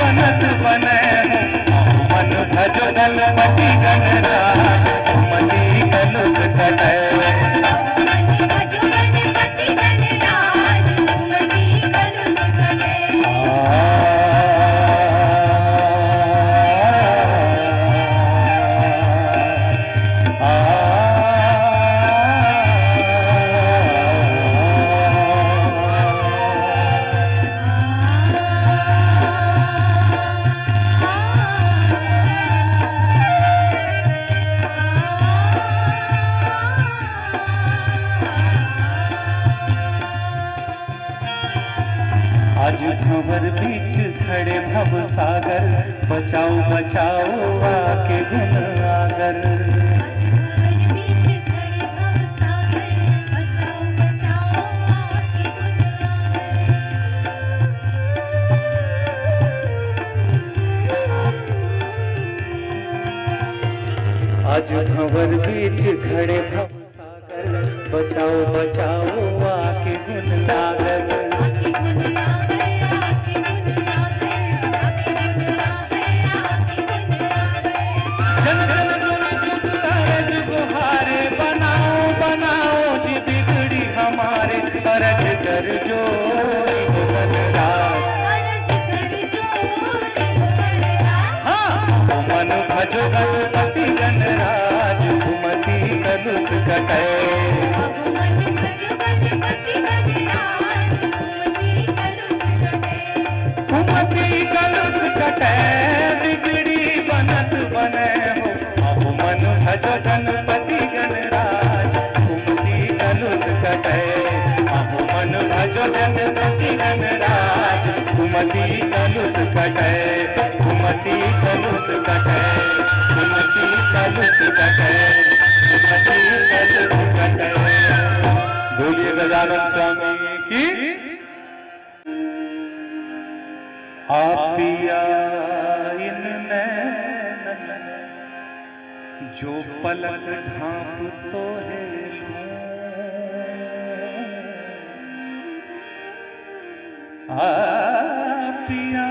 बनत बने हो मन भजो गणपति गणराज घुमती कलुष कटे आज भंवर बीच खड़े भव सागर बचाओ बचाओ आके गुण आगर आज भंवर बीच खड़े भव सागर बचाओ बचाओ आके गुण आगर अरज कर जो हाँ मन भजो गणपति गणराज घुमती कलुष कटे घुमती कलुष कटे बिगड़ी बनत बने हो अब मन भजो गणपति गणराज घुमती कलुष कटे मन भजो गणपति गणराज घुमती कलुष कटे घुमती कलुष कटे घुमती कलुष कटे घुमती कलुष कटे। बोलिए गजानन स्वामी की। आपिया इन नैनन जो पलक ढांप तो है पिया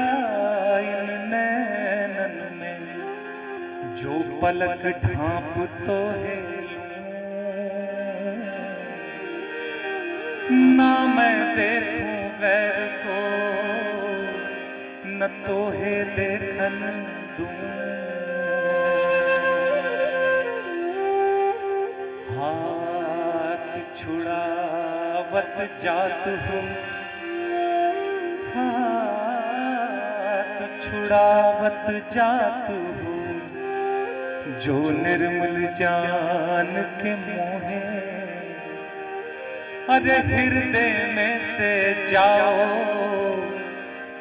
इन नैनन में जो पलक ढांप तो है ना मैं देखूं गैर को न तो है देखन दूं हाथ छुड़ावत जात हो हाथ छुड़ावत जात हो जो निर्मल जान के मोहे अरे हृदय में से जाओ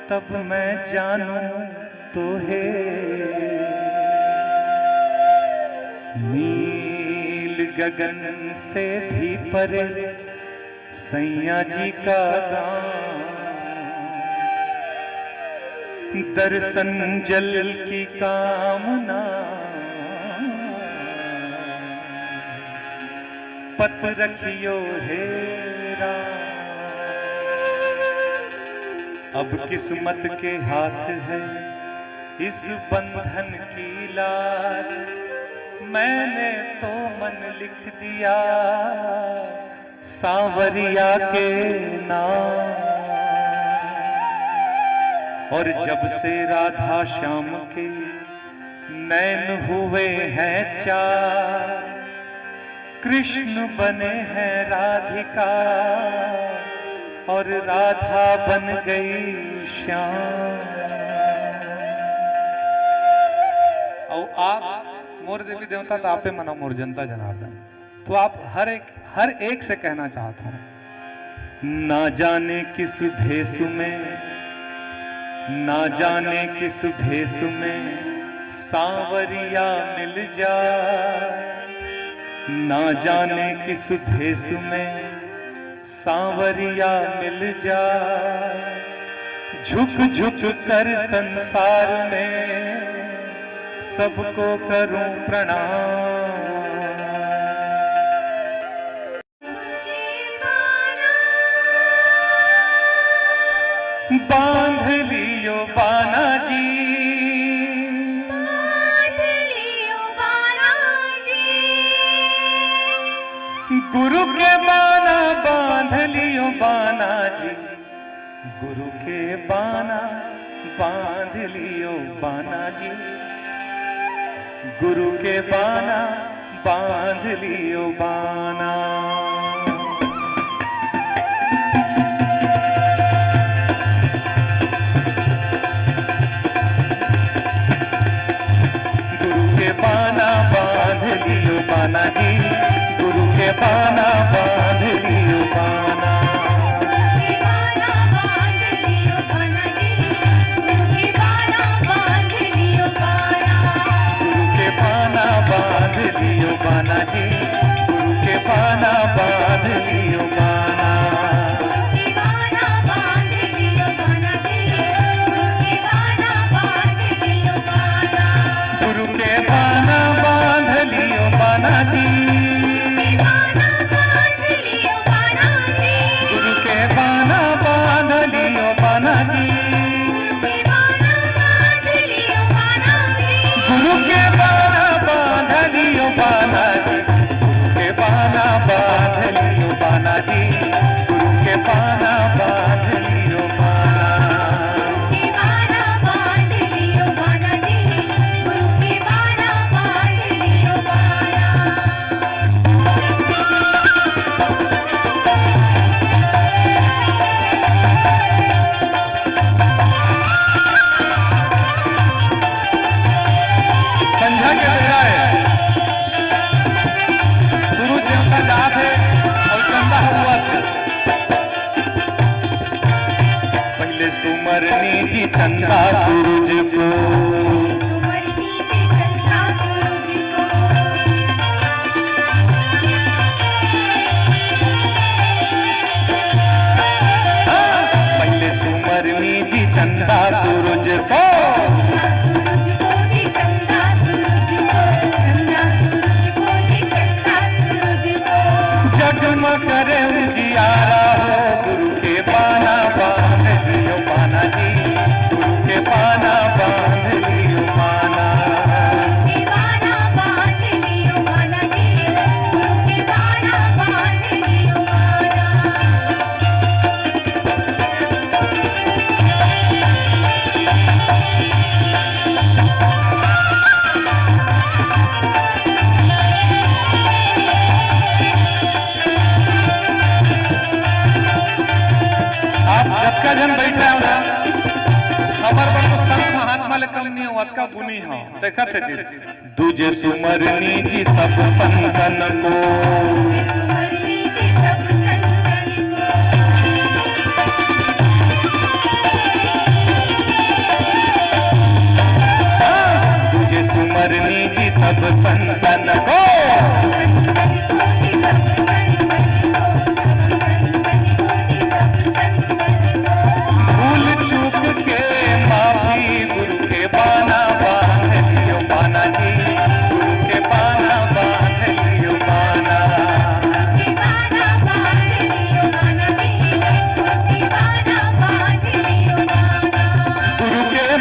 तब मैं जानूं तो है नील गगन से भी परे सैया जी का गाँव दर्शन जल की कामना पत रखियो हेरा अब किस्मत के हाथ है इस बंधन की लाज मैंने तो मन लिख दिया सांवरिया के नाम और जब से राधा श्याम के नैन हुए हैं चार कृष्ण बने हैं राधिका और राधा बन गई श्याम। और आप मोर देवी देवता तापे मना मोर जनता जनार्दन तो आप हर एक से कहना चाहता हूं ना जाने किस भेष में ना जाने किस भेष में सांवरिया मिल जाए ना जाने किस भेष में सांवरिया मिल जाए झुक झुक कर संसार में सबको करूं प्रणाम। बांध लियो बाना जी गुरु के बाना बांध लियो बाना जी, गुरु के बाना बांध लियो बाना। गुरु के बाना बांध लियो बाना जी, गुरु के बाना बांध लियो बाना। बांध लियो बाना जी, गुरु के बाना बांध लियो बाना। गुरु के बाना बांध लियो बाना जी, गुरु के बाना बांध लियो बाना जी, गुरु के बाना बांध लियो बाना जी, गुरु के बाना बांध लियो बाना जी, गुरु के बाना बांध लियो बाना। संध्या के बेरा है, सूरज देवता जात है और चंदा हुआ थे। पहले सुमरनी जी चंदा सूरज को, पहले सुमरनी जी चंदा सूरज को, जगमग करे उजियारा हो, गुरु के बाना बांध लियो बाना जी, गुरु के बाना बांध लियो बाना। जबका जन बैठ रहा ना, खबर पर तो संत महात्मा ले कम नहीं हुआ का गुनी हो देखत थे। दूजे सुमरनी जी सब संतन को, दूजे सुमरनी जी सब संतन को, चूक के माफी, गुरु के बाना बांध लियो बाना जी, गुरु के बाना बांध लियो बाना। गुरु के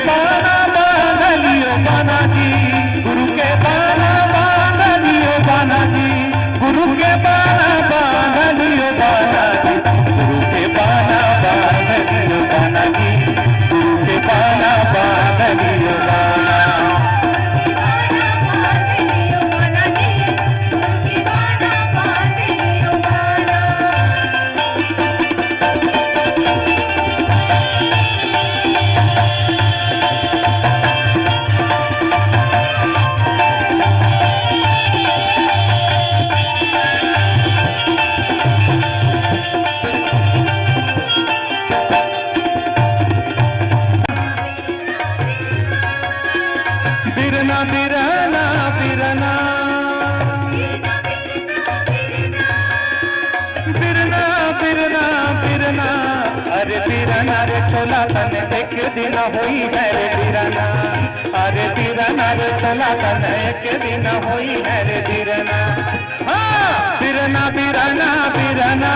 बाना बांध लियो बाना जी, गुरु के बाना बांध लियो बाना जी, गुरु के बाना बांध लियो बाना जी, गुरु के बाना बांध लियो बाना जी, गुरु के बाना बांध लियो बाना। बिरना बिरना बिरना बिरना बिरना बिरना, अरे बिरना रे चोला तने एक दिन होई है रे बिरना, अरे बिरना रे चोला तने एक दिन होई है रे बिरना। हाँ बिरना बिरना बिरना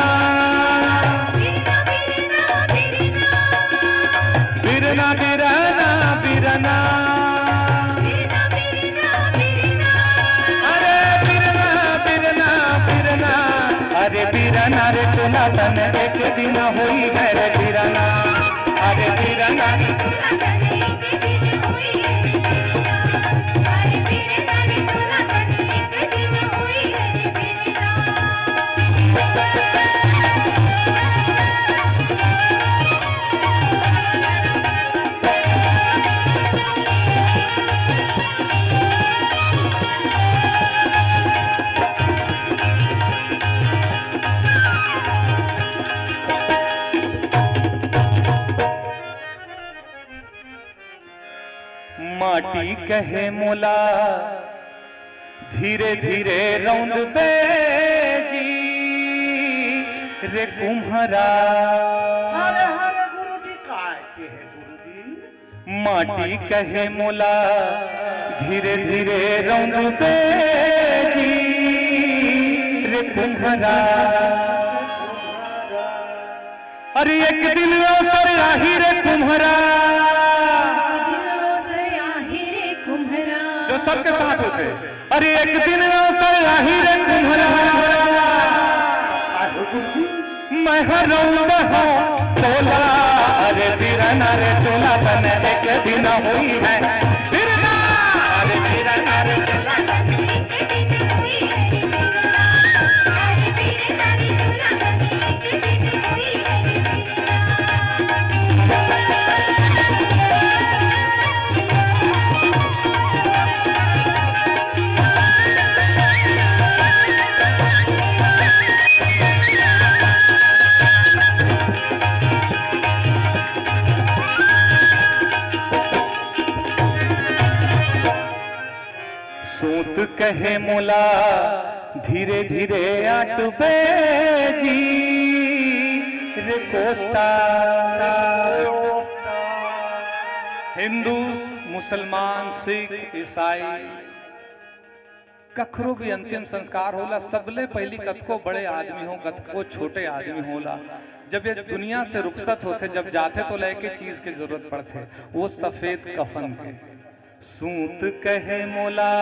बिरना बिरना बिरना, अरे बिरना रे चोला तने एक दिन होई है रे बिरना। माटी कहे मोला धीरे धीरे रौंद बेजी रे कुम्हरा। हरे हरे गुरुजी काय के है गुरुजी? माटी कहे मोला धीरे धीरे रौंद बेजी रे कुम्हरा। अरे एक दिन अवसर आही रे कुम्हरा, जो सबके साथ होते। अरे एक दिन अवसर आही रे कुम्हरा, मैं रौंद हूँ तोला। अरे बिरना रे चोला तन एक दिन हुई है बिरना। अरे बिरना रे चोला सूत कहे मोला धीरे धीरे आट बेजी रे कोस्टा। हिंदू मुसलमान सिख ईसाई कखरो भी अंतिम संस्कार होला, सबले पहली कतको बड़े आदमी हो कतको छोटे आदमी होला। जब ये दुनिया से रुखसत होते, जब जाते तो लेके चीज की जरूरत पड़ते, वो सफेद कफन के। सूत कहे मोला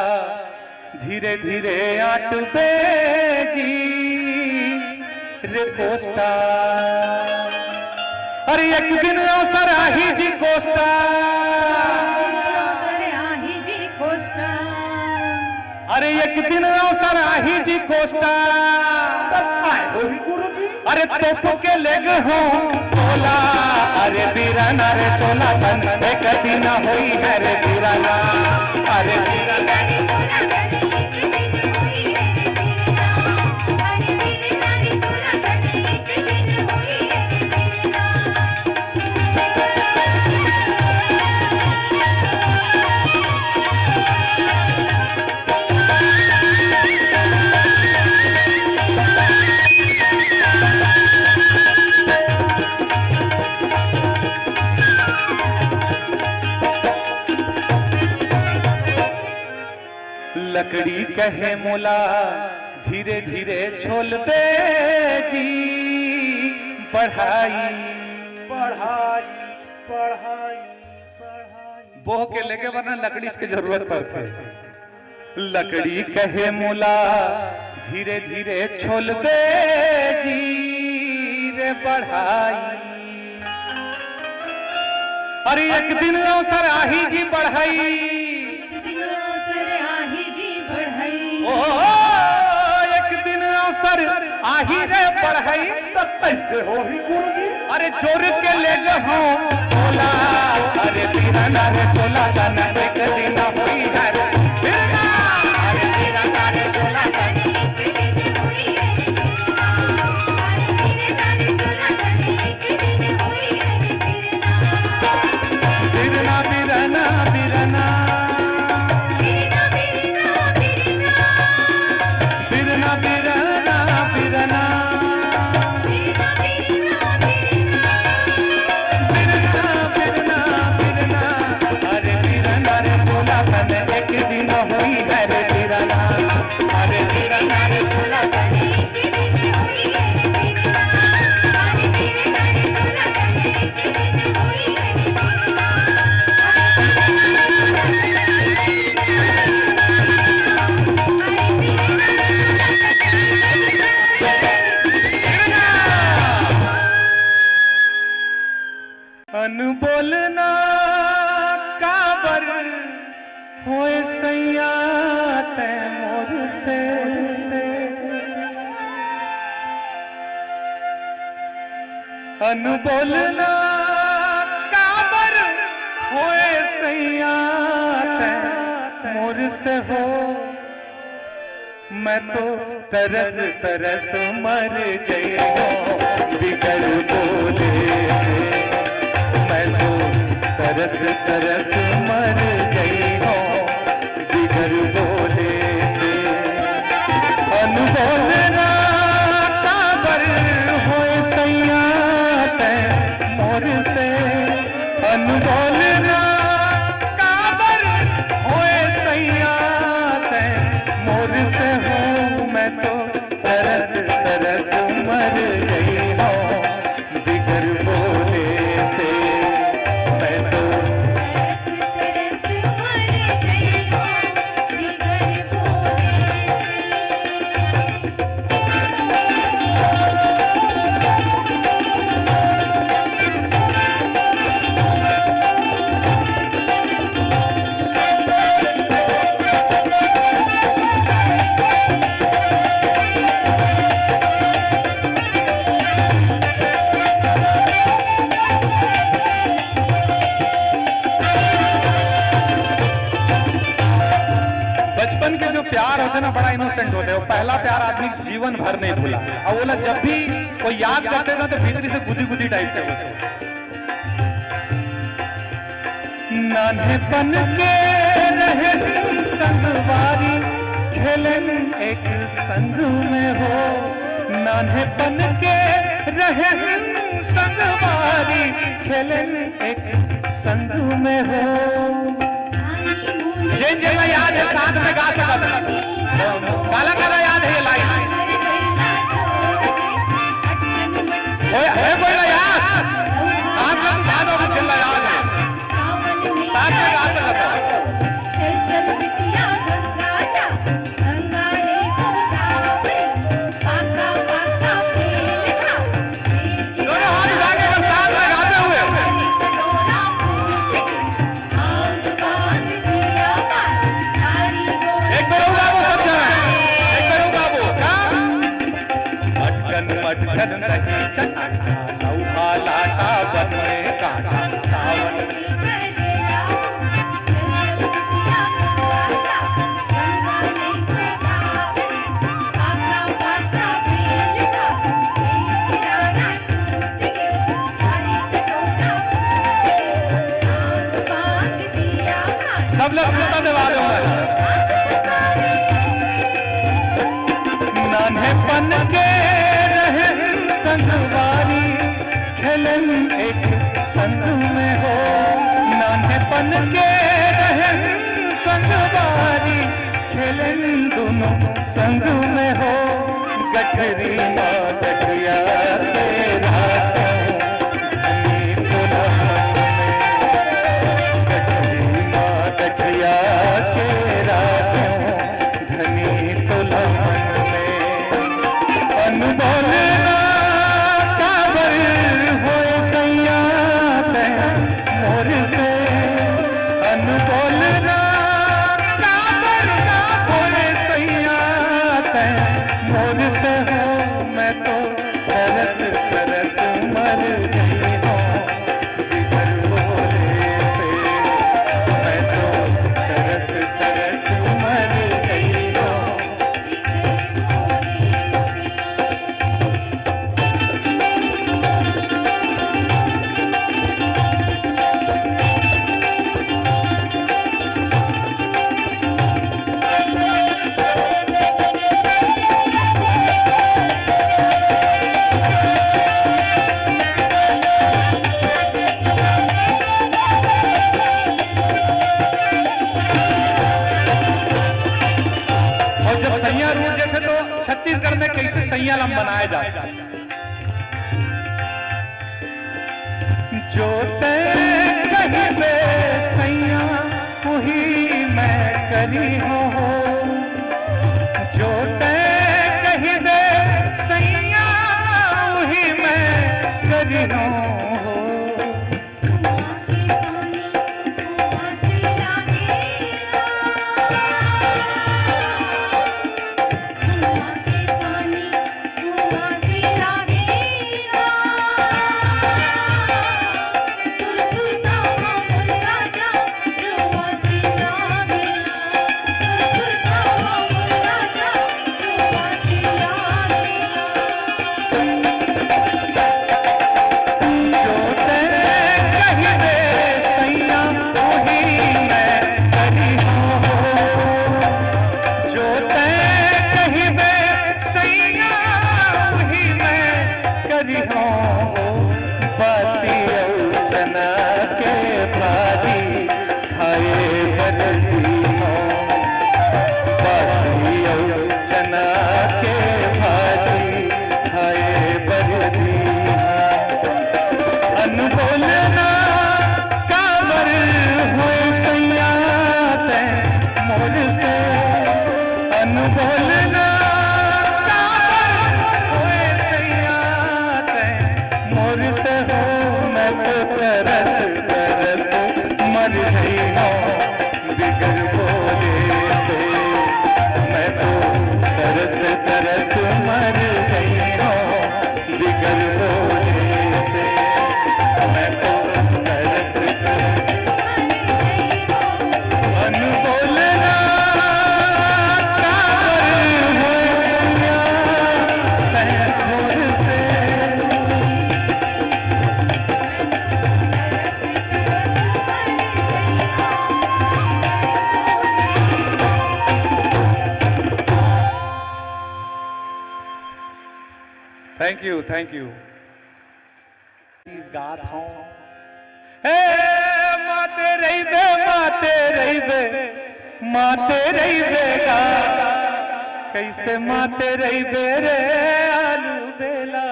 धीरे धीरे आट बेजी रे कोस्टा। अरे एक दिन अवसर आही जी कोस्टा। अरे एक दिन अवसर आही जी कोस्टा। अरे तोप के लेग हो बोला। अरे बिरना रे चोला तन एक दिन हुई है रे बिरना। अरे बिरना रे चोला तन एक दिन हुई है रे बिरना। अरे बिरना रे चोला तन एक दिन हुई है रे बिरना। लकड़ी कहे मोला धीरे धीरे छोल बेजी पढ़ाई पढ़ाई पढ़ाई पढ़ाई बोह के लेके वरना लकड़ी की जरूरत पड़ती। लकड़ी कहे मोला धीरे धीरे छोल बेजी रे पढ़ाई। अरे एक दिन अवसर आही जी बढ़ाई। एक दिन अवसर आही रे पढ़ाई। तब कैसे हो ही गुरुजी? अरे जोर के ले हो बोला। अरे बिरना रे चोला तन एक दिन हुई है रे बिरना। अरे बिरना रे चोला तन एक दिन हुई है रे बिरना। अरे बिरना रे चोला तन एक दिन हुई है रे बिरना। बिरना बिरना बिरना बिरना बिरना बिरना बिरना। अरे बिरना रे चोला तन एक दिन हुई है रे बिरना। अरे बिरना रे चोला तन एक दिन हुई है रे बिरना। अरे बिरना रे चोला तन एक दिन हुई है रे बिरना। अनबोल ना सैया ते मोर से अनबोलना काबर होए सैया ते मोर से हो। मैं तो तरस तरस मर जइयो बिगर बोले से। मैं तो तरस तरस मर जइयो बिगर बोले से। अनबोलना काबर होए सैया ते मोर से। अनबोलना काबर होए सैया ते मोर से हो। मैं तो तरस तरस मर जइयो बिगर बोले से। मैं तो तरस तरस मर जइयो बिगर बोले बचपन के जो प्यार होते ना बड़ा इनोसेंट होते हैं। वो पहला प्यार आदमी जीवन भर नहीं भूला। और बोला जब भी कोई याद करते ना तो भीतरी से गुदी गुदी टाइप के होते। नान्हेपन के रहे संगवारी खेलन एक संग में हो। नान्हेपन के रहे संगवारी खेलन एक संग में हो। जिन जिन याद है साथ में गा सकता। काला काला याद है ये लाइन। कोई याद हाथ में उठा दो जिला याद है साथ में गा सकता। चल चल बिटिया गंगा जा गंगा ले गोदावरी काका काका फेल खा दोनों हाथ उठा के अगर साथ में गाते हुए कटोरा फूट के आंग बांध दिया तारी गोरी एक बार होगा वो सब जाए। एक बार होगा वो का मटकन मटकन रही चटा लौहा लाटा बन में काटा सावन सब लोग सुनता दबा दो। नान्हेपन के रहे संगवारी खेलन एक संग में हो। नान्हेपन के रहे संगवारी खेलन दोनों संग में हो। गठरी माँ गठरिया तेरा गठरिया तेरा धनी तुला मन में। अनबोलना काबर होए सैया ते मोर से। अनबोलना काबर होए सैया ते मोर से हो। मैं तो तरस तरस मर जइयो बिगर बोले से। मैं तो तरस तरस मर जइयो। और जब सैया रूठे थे तो छत्तीसगढ़ में कैसे सैया लम बनाया जाता। जो तय कहीं बे सैया वही मैं करी हो। जो तय कहीं बे सैया वही मैं करी हो। हो बासी चना के भाजी खाए बदली हो बासी चना के भाजी खाए बदली अनबोल ना काबर होए सैया ते मोर से अनबोल ना काबर होए सैया ते मोर से हो मैं तो तरस तरस मर गई हो बिगर बोले से मैं तो तरस तरस मर गई हो बिगर बोले से मैं तो तरस तरस अनबोल ना काबर होए सैया ते मोर से थैंक यू इस गात हूं हे माते रही बे गा कैसे माते रही बे रे आलू बेला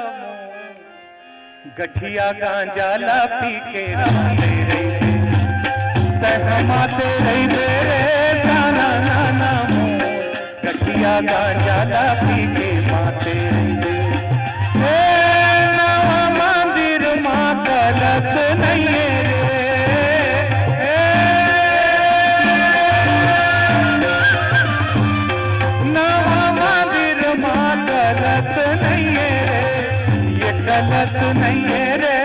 गठिया गांजा ला पी के राते रही तह माते रही बे रे साना नाना गठिया गांजा ला पी के माते रही नवा मंदिर माँ कलश नहीं रे नवा मंदिर माँ कलश नहीं रे ये कलश नहीं रे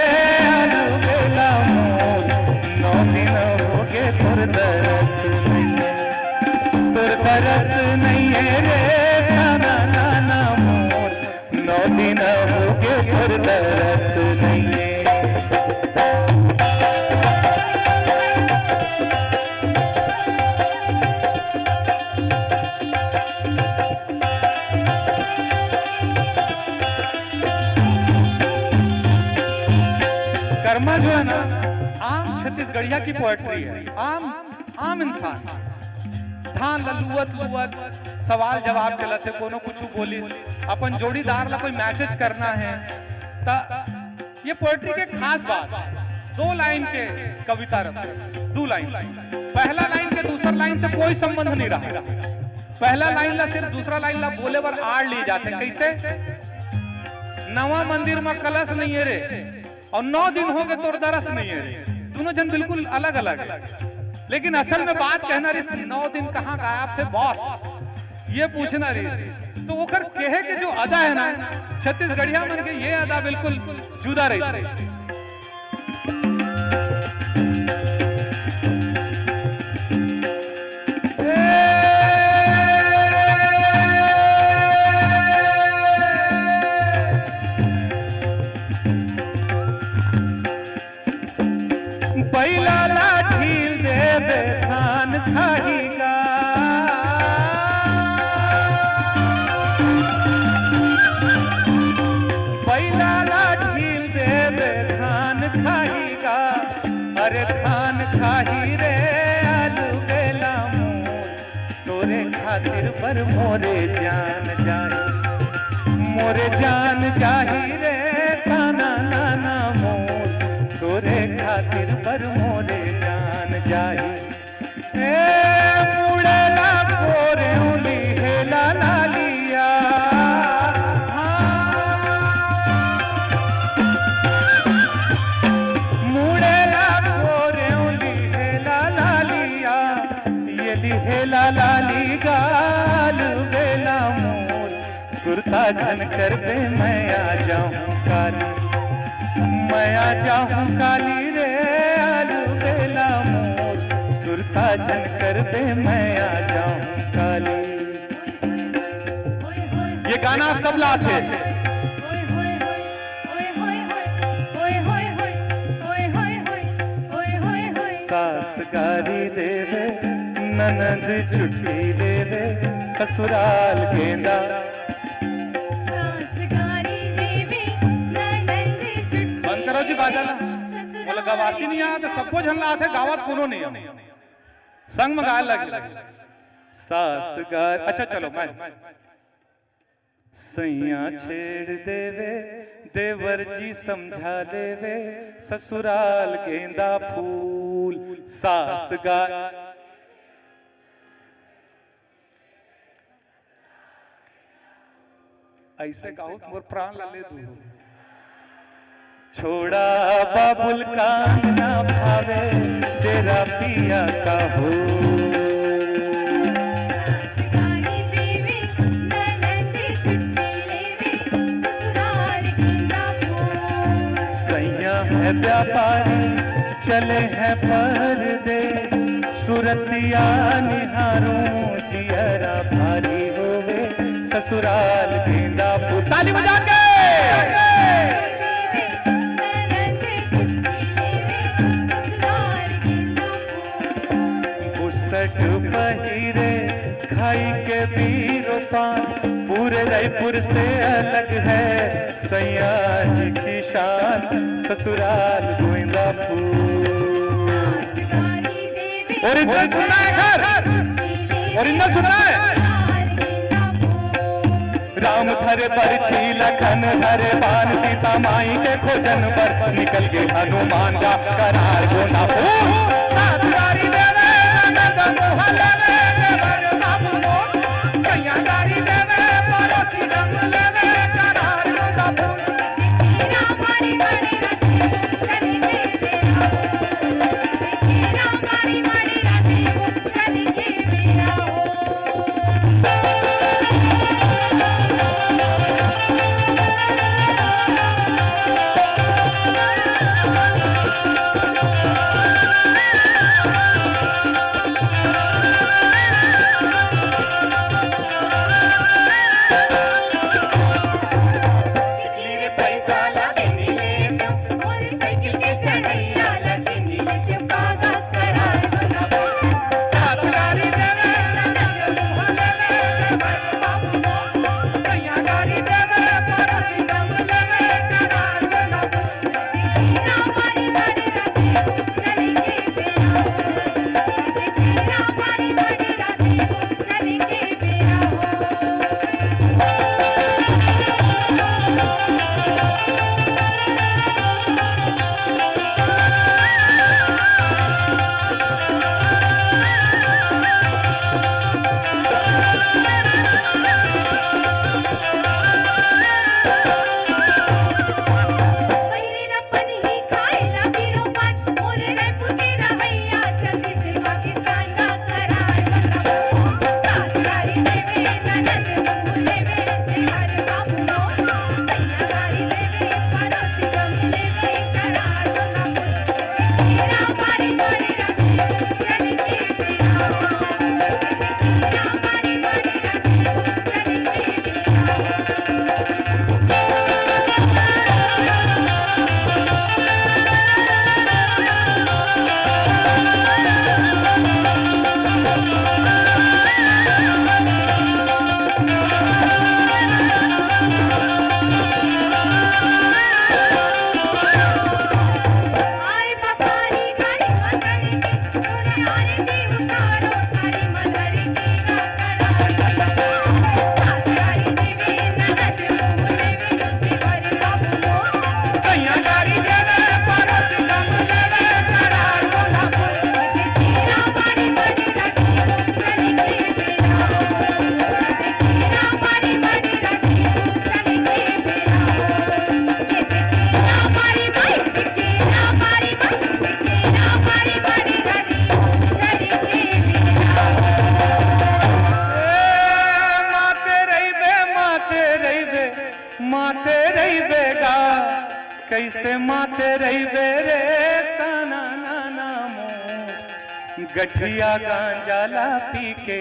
आलू बेला मोर 9 दिन हो गए तुर दरस नहीं रे साना नाना मोर 9 दिन हो गए तुर दरस नहीं कर्मा जो है ना आम छत्तीसगढ़िया की पोएट्री है आम इंसान धान लुवत सवाल जवाब चलत है कोनो कुछ बोलिस अपन जोड़ीदार ला कोई मैसेज करना है ता ये पोएट्री के खास बात 2 लाइन के कविता रखते 2 लाइन पहला लाइन के दूसरा लाइन से कोई संबंध नहीं रहा पहला लाइन ला सिर्फ दूसरा लाइन ला बोले पर आड़ ली जाते कैसे नवा मंदिर में कलश नहीं है रे और 9 दिन हो गए तोर दरस नहीं है रे दोनों जन बिल्कुल अलग अलग है लेकिन असल में बात कहना रे 9 दिन कहाँ गायब थे बॉस ये पूछना रे तो वो कर कहे के जो अदा है ना छत्तीसगढ़िया मन के ये अदा बिल्कुल जुदा रही बैला लाठी देवे धान खाहीगा बैला लाठी देवे धान खाहीगा अरे धान खाही रे आलू बेला मोर तोरे खातिर पर मोरे जान जाही रे साना नाना मोर तोरे खातिर पर मोरे जान जाही मुड़ेला पोरे उली हेला लालिया मुड़ेला पोरे उली हेला लालिया ये लिहेला लाली गाल बेला मोर सुरता झन कर बे मैं आ जाऊं काली रे आलू बेला मोर सुरता झन कर दे मैं आ जाऊं काली ये गाना आप सब लाते सास गारी देवे ननद छुट्टी देवे ससुराल गेंदा सास गारी देवे ननद आ जाला बोले गवासी नहीं आते सबको झलना आते गावत कोनो नहीं आ संग में गाय लगे सास गाय अच्छा चलो मैं सैया छेड़ देवे देवर जी समझा देवे ससुराल गेंदा फूल सास गाय ऐसे गाओ मोर प्राण ले दूर छोड़ा बाबुल कान ना भावे तेरा पिया का हो सासगारी देवे ननद छुट्टी लेवे ससुराल गेंदा फूल सैया है व्यापारी चले हैं परदेश सुरतिया निहारूं जियरा भारी होवे ससुराल गेंदा फूल ताली बजा के पहिरे खाई के बीरो पान पूरे रायपुर से अलग है सैया जी की शान ससुराल गोविंदा फूल ओरिजिनल सुनना है घर ओरिजिनल सुनना है राम धरे पर लखन धरे बान सीता माई के खोजन पर निकल के हनुमान का करार गोंदा फूल सासगारी देवे ननद मोहल्ले में देवर बाबू मोर सैया गाड़ी देवे पड़ोसी रंग लेवे करार गोंदा फूल तेरा मारी मारी राते चले के बेरा तेरा मारी मारी राते चले के बेरा माते रही बेगा कैसे माते रही बेरे सना नाना मो गठिया गांजा ला पी के